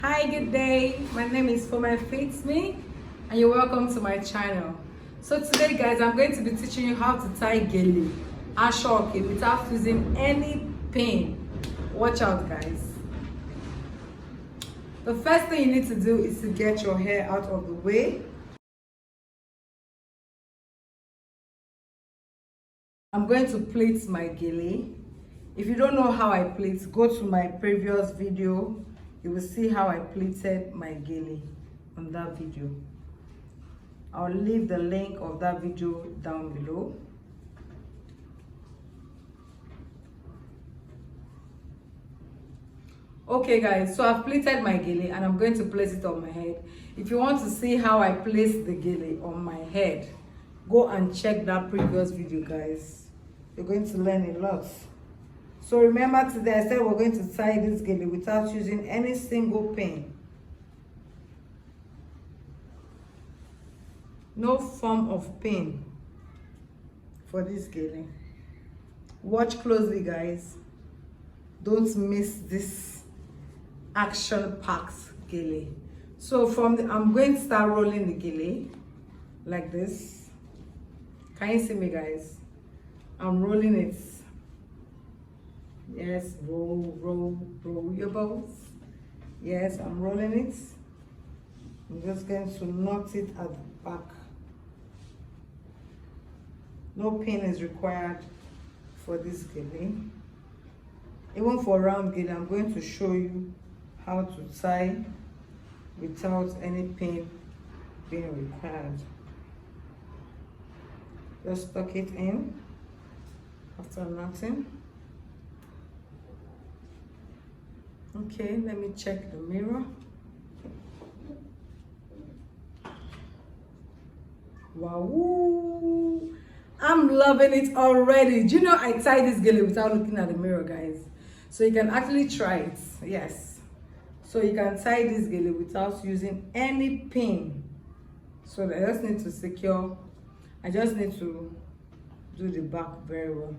Hi, good day. My name is Fomefitme and you're welcome to my channel. So today guys, I'm going to be teaching you how to tie gele, Asoke, without using any pin. Watch out guys. The first thing you need to do is to get your hair out of the way. I'm going to plait my gele. If you don't know how I plait, go to my previous video. You will see how I plaited my gele on that video. I'll leave the link of that video down below. Okay guys, so I've plaited my gele and I'm going to place it on my head. If you want to see how I place the gele on my head, go and check that previous video guys. You're going to learn a lot. So remember today I said we're going to tie this gele without using any single pin. No form of pin for this gele. Watch closely guys. Don't miss this action-packed gele. So I'm going to start rolling the gele like this. Can you see me guys? I'm rolling it. Yes, roll your balls. Yes, I'm rolling it. I'm just going to knot it at the back. No pin is required for this gele. Even for round gele, I'm going to show you how to tie without any pin being required. Just tuck it in after knotting. Okay, let me check the mirror. Wow, I'm loving it already. Do you know I tied this gele without looking at the mirror guys? So you can actually try it. Yes, so you can tie this gele without using any pin. So I just need to secure, I just need to do the back very well.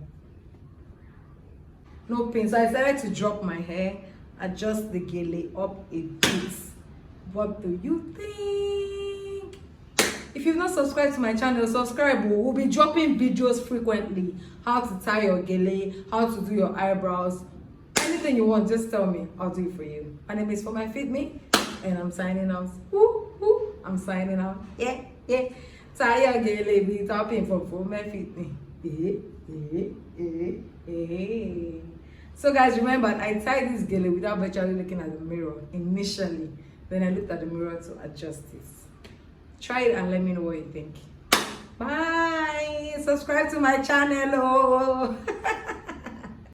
No pin. So I decided to drop my hair, adjust the gele up a bit. What do you think? If you've not subscribed to my channel, subscribe. We'll be dropping videos frequently. How to tie your gele, how to do your eyebrows. Anything you want, just tell me. I'll do it for you. My name is Fomefitme and I'm signing out. Woo, woo. I'm signing out. Yeah, yeah. Tie your gele, be tapping for Fomefitme. So guys, remember I tied this gele without virtually looking at the mirror initially. Then I looked at the mirror to adjust it. Try it and let me know what you think. Bye. Subscribe to my channel. Oh.